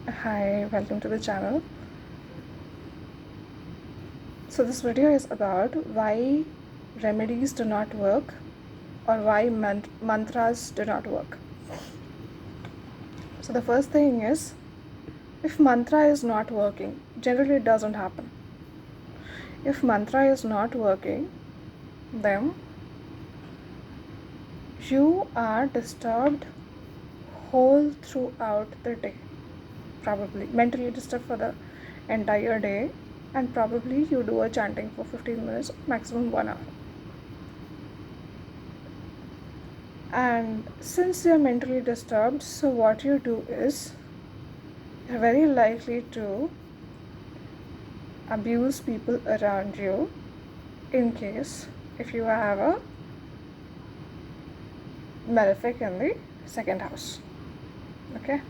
Hi, welcome to the channel. So this video is about why remedies do not work or why mantras do not work. So the first thing is, if mantra is not working, generally it doesn't happen. If mantra is not working, then you are disturbed whole throughout the day. Probably mentally disturbed for the entire day, and probably you do a chanting for 15 minutes, maximum 1 hour. And since you're mentally disturbed, so what you do is you're very likely to abuse people around you in case if you have a malefic in the second house. Okay,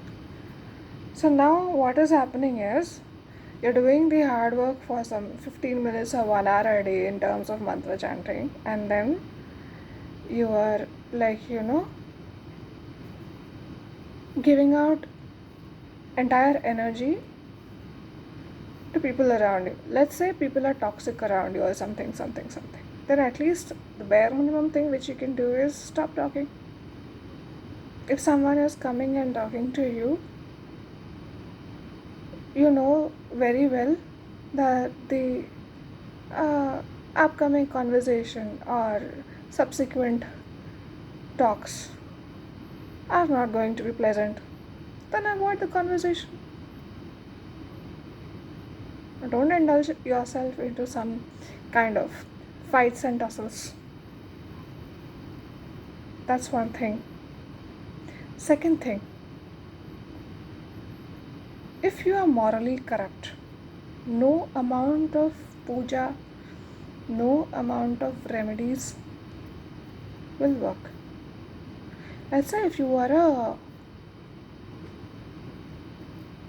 so now what is happening is you're doing the hard work for some 15 minutes or 1 hour a day in terms of mantra chanting, and then you are giving out entire energy to people around you. Let's say people are toxic around you or something. Then at least the bare minimum thing which you can do is stop talking. If someone is coming and talking to you, you know very well that the upcoming conversation or subsequent talks are not going to be pleasant. Then avoid the conversation. Don't indulge yourself into some kind of fights and tussles. That's one thing. Second thing, if you are morally corrupt, no amount of puja, no amount of remedies will work. Let's say if you are a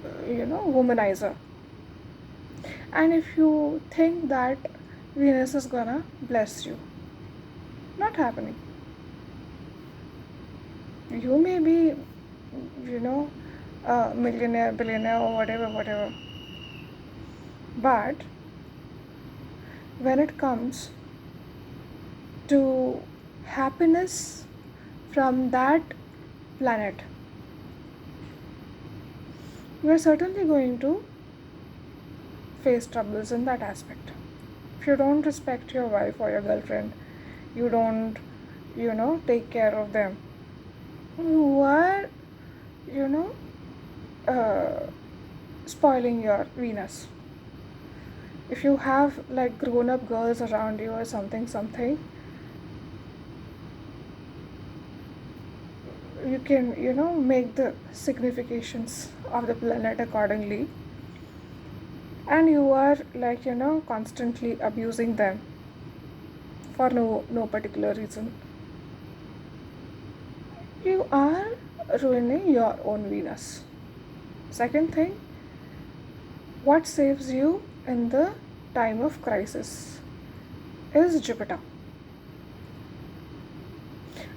womanizer, and if you think that Venus is gonna bless you, not happening. You may be a millionaire, billionaire, or whatever, but when it comes to happiness from that planet, you are certainly going to face troubles in that aspect. If you don't respect your wife or your girlfriend, you don't take care of them, you are spoiling your Venus. If you have like grown up girls around you or something, you can make the significations of the planet accordingly, and you are constantly abusing them for no particular reason. You are ruining your own Venus. Second thing, what saves you in the time of crisis is Jupiter.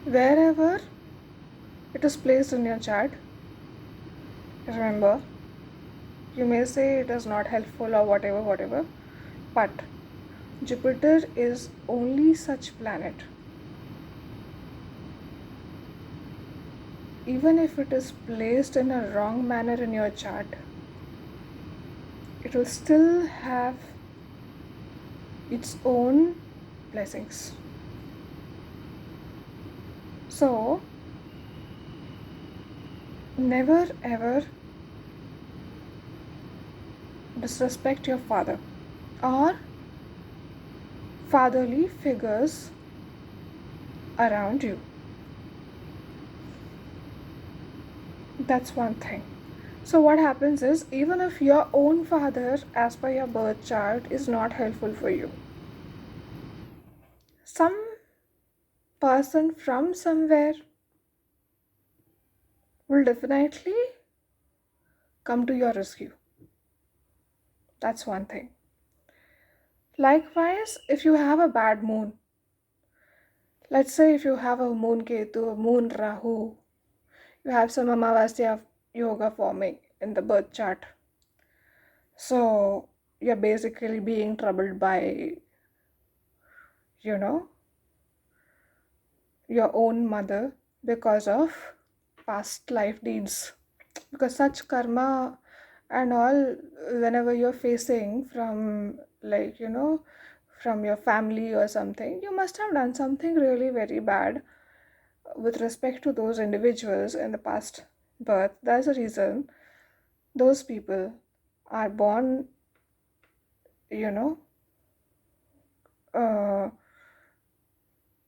Wherever it is placed in your chart, remember, you may say it is not helpful or whatever, but Jupiter is only such planet. Even if it is placed in a wrong manner in your chart, it will still have its own blessings. So, never ever disrespect your father or fatherly figures around you. That's one thing. So what happens is, even if your own father, as per your birth chart, is not helpful for you, some person from somewhere will definitely come to your rescue. That's one thing. Likewise, if you have a bad moon, let's say if you have a moon Ketu, a moon Rahu, you have some Amavasya yoga forming, in the birth chart. So you're basically being troubled by, you know, your own mother because of past life deeds. Because such karma and all, whenever you're facing from, like, from your family or something, you must have done something really very bad with respect to those individuals in the past birth. That's the reason those people are born, you know, uh,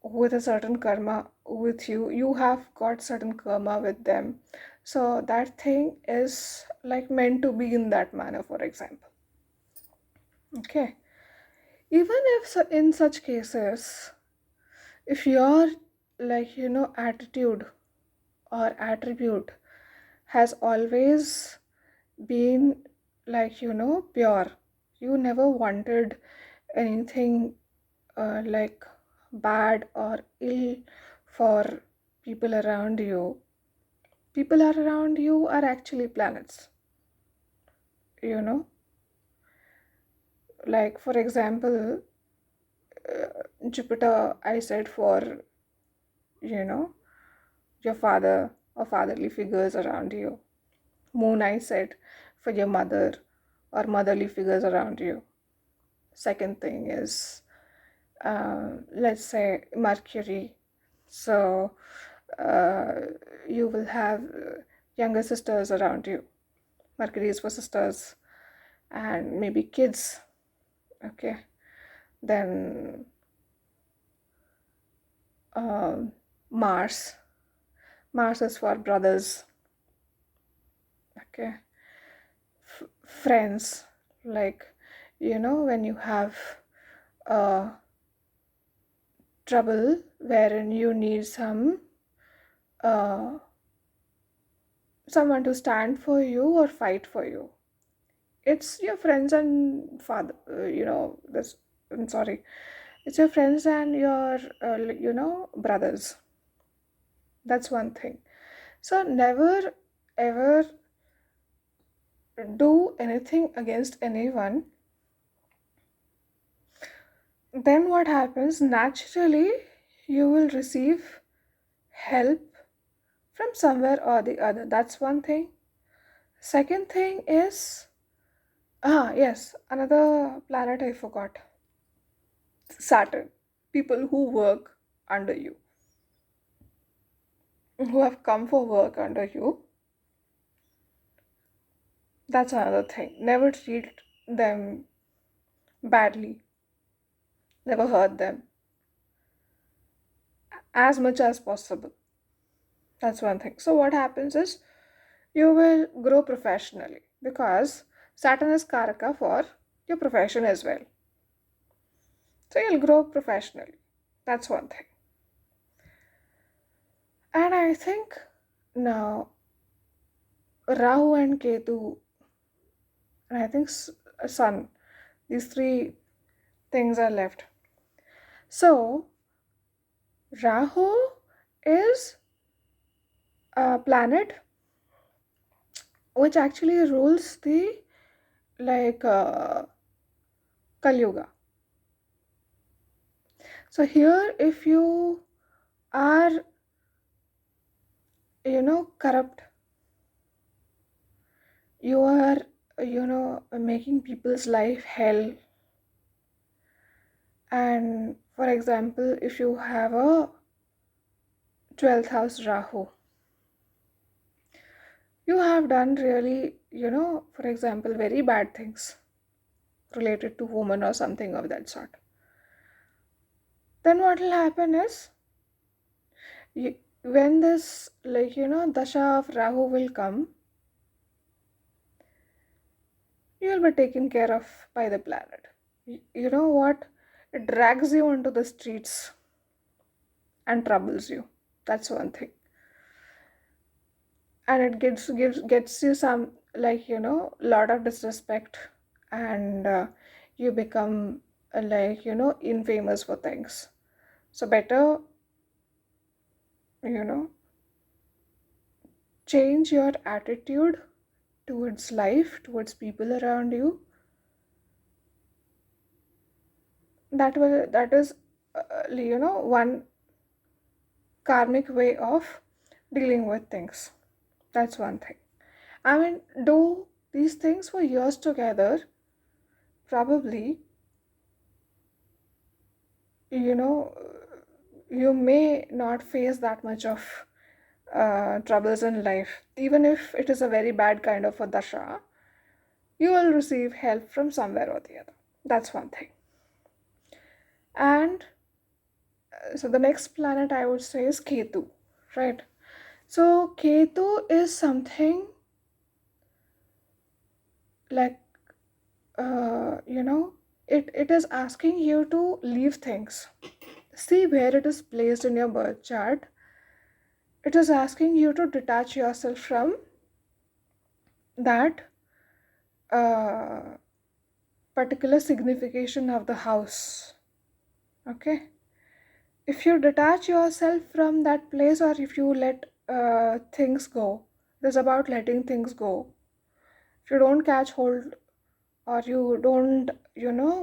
with a certain karma with you. You have got certain karma with them. So that thing is like meant to be in that manner, for example. Okay. Even if in such cases, if your, like, attitude or attribute has always been, like, pure, you never wanted anything like bad or ill for people around you. People around you are actually planets, you know like, for example, Jupiter, I said, for, you know your father or fatherly figures around you. Moon, I said, for your mother or motherly figures around you. Second thing is, let's say, Mercury. So uh, you will have younger sisters around you. Mercury is for sisters and maybe kids. Okay. Then um, Mars. Mars is for brothers. Okay. Friends. Like, when you have uh, trouble wherein you need uh, someone to stand for you or fight for you. It's your friends and father, this, I'm sorry, it's your friends and your, brothers. That's one thing. So never ever do anything against anyone. Then what happens? Naturally, you will receive help from somewhere or the other. That's one thing. Second thing is, yes, another planet I forgot, Saturn. People who work under you, who have come for work under you. That's another thing. Never treat them badly, never hurt them as much as possible. That's one thing. So, what happens is you will grow professionally because Saturn is Karaka for your profession as well. So, you'll grow professionally. That's one thing. And I think now Rahu and Ketu, and I think Sun, these three things are left. So, Rahu is a planet which actually rules the, like, Kali Yuga. So here, if you are, corrupt, you are, making people's life hell. And for example, if you have a 12th house Rahu, you have done really, for example, very bad things related to women or something of that sort. Then what will happen is, when this, like, dasha of Rahu will come, you will be taken care of by the planet. You know what? It drags you onto the streets and troubles you. That's one thing. And it gets you some, like, lot of disrespect, and you become like, infamous for things. So better, you know change your attitude towards life, towards people around you, that is one karmic way of dealing with things. That's one thing. I mean, do these things for years together, probably, you know, you may not face that much of troubles in life. Even if it is a very bad kind of a dasha, you will receive help from somewhere or the other. That's one thing. And so the next planet I would say is Ketu, right? So Ketu is something like, it is asking you to leave things. See where it is placed in your birth chart. It is asking you to detach yourself from that uh, particular signification of the house. Okay? If you detach yourself from that place, or if you let things go, it is about letting things go. If you don't catch hold, or you don't,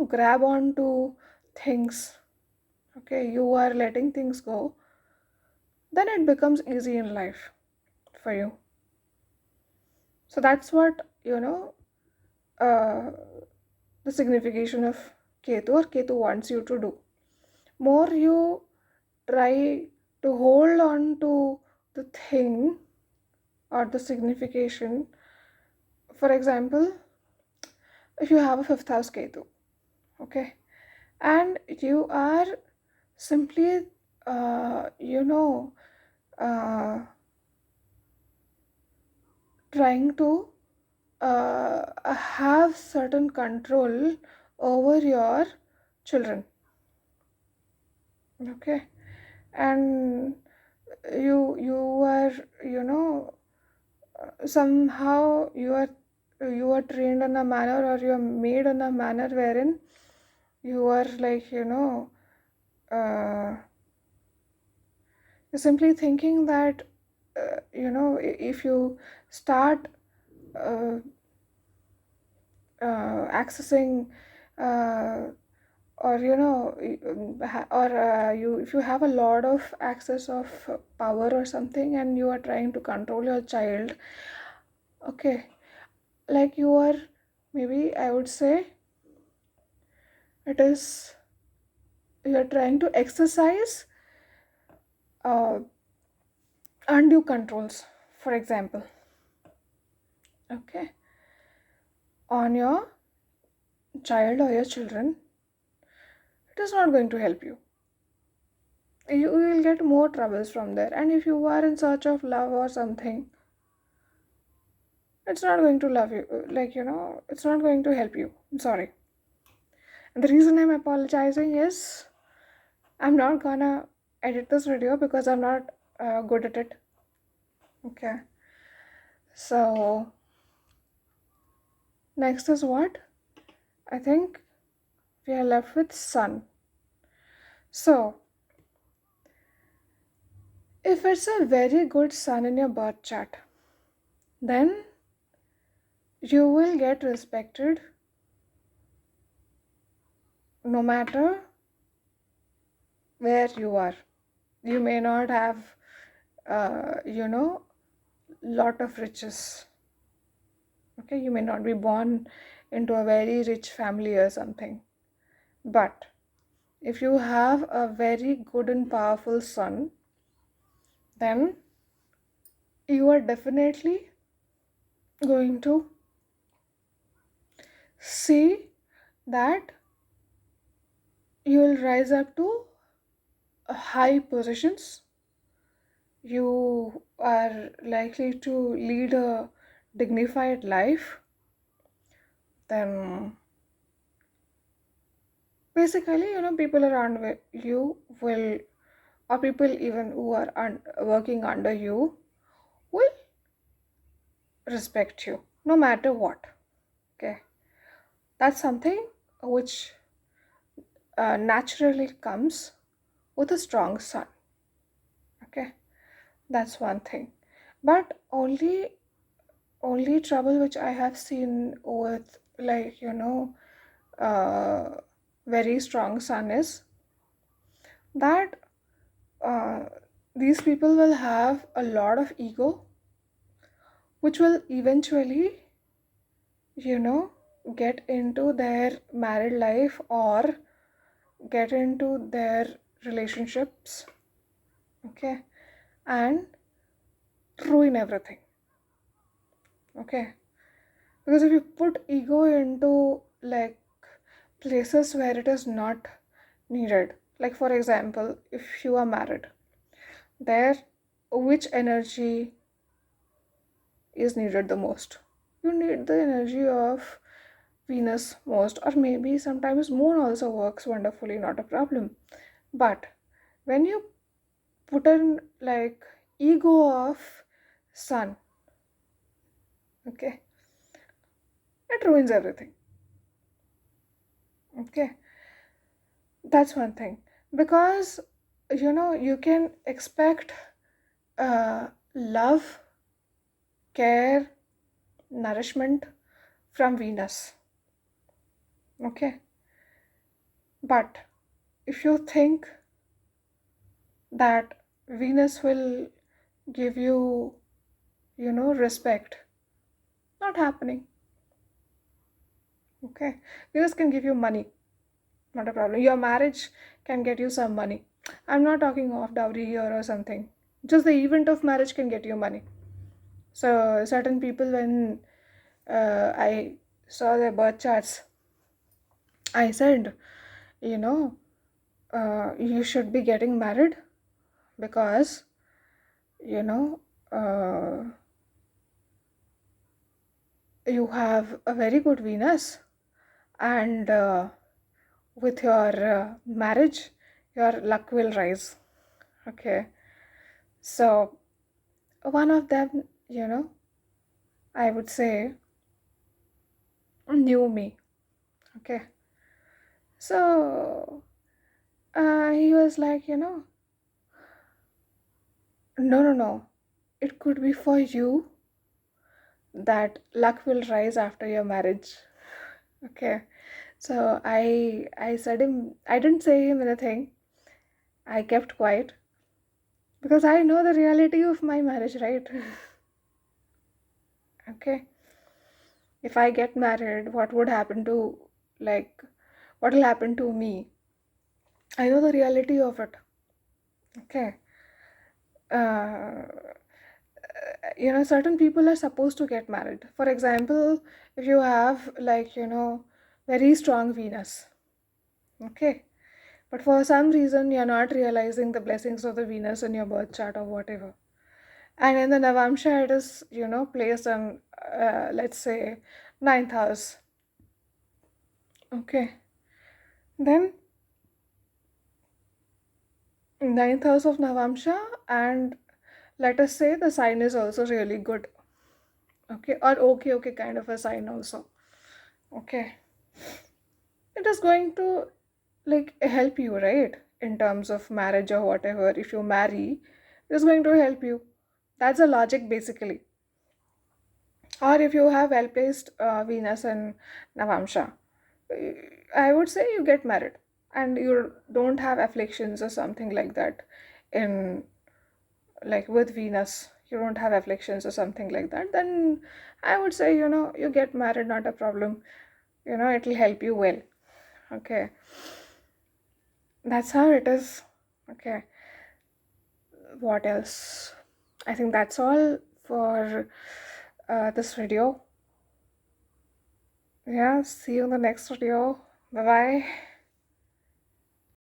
grab onto things, okay, you are letting things go, then it becomes easy in life for you. So that's what, uh, the signification of Ketu, or Ketu wants you to do. More you try to hold on to the thing or the signification. For example, if you have a fifth house Ketu, okay, and you are simply, uh, you know, uh, trying to have certain control over your children, okay, and you are, somehow you are trained in a manner, or you are made in a manner wherein you are like, uh, you're simply thinking that, if you start uh, accessing, uh, or you if you have a lot of access of power or something, and you are trying to control your child, okay, like you are, maybe I would say, it is, you are trying to exercise uh, undue controls, for example, okay, on your child or your children. It is not going to help you. You will get more troubles from there. And if you are in search of love or something, it's not going to love you, like, it's not going to help you. I'm sorry. And the reason I'm apologizing is I'm not gonna edit this video because I'm not good at it. Okay. So, next is what? I think we are left with sun. So, if it's a very good sun in your birth chart, then you will get respected no matter where you are. You may not have, lot of riches. Okay, you may not be born into a very rich family or something. But if you have a very good and powerful son, then you are definitely going to see that you will rise up to high positions. You are likely to lead a dignified life. Then basically, people around you will, or people even who are working under you, will respect you no matter what. Okay, that's something which naturally comes with a strong sun. Okay, that's one thing. But only only trouble which I have seen with, like, uh, very strong sun is that uh, these people will have a lot of ego, which will eventually, you know, get into their married life or get into their relationships, okay, and ruin everything, okay. Because if you put ego into, like, places where it is not needed, like for example, if you are married, there, which energy is needed the most? You need the energy of Venus most, or maybe sometimes Moon also works wonderfully, not a problem. But when you put in, like, ego of Sun, okay, it ruins everything. Okay, that's one thing. Because you can expect love, care, nourishment from Venus. Okay, but if you think that Venus will give you, respect, not happening. Okay, Venus can give you money, not a problem. Your marriage can get you some money. I'm not talking of dowry here or something. Just the event of marriage can get you money. So certain people, when I saw their birth charts, I said, you know, you should be getting married because, you know, uh, you have a very good Venus, and with your marriage, your luck will rise. Okay, so one of them, I would say, knew me. Okay, so he was like, no, no, no, it could be for you that luck will rise after your marriage. Okay, so I said him, I didn't say him anything. I kept quiet because I know the reality of my marriage, right? Okay, if I get married, what would happen to, like, what will happen to me? I know the reality of it. Okay, uh, certain people are supposed to get married. For example, if you have, like, very strong Venus, okay, but for some reason you're not realizing the blessings of the Venus in your birth chart or whatever, and in the Navamsha it is, placed on, let's say, ninth house, okay, then ninth house of Navamsha, and let us say the sign is also really good, okay, or okay kind of a sign also, okay, it is going to, like, help you, right, in terms of marriage or whatever. If you marry, it is going to help you. That's the logic basically. Or if you have well placed Venus and Navamsha, uh, I would say you get married and you don't have afflictions or something like that. In, like, with Venus, you don't have afflictions or something like that, then I would say, you get married, not a problem. It'll help you well. Okay, that's how it is. Okay, what else? I think that's all for this video. Yeah, see you in the next video. Bye bye.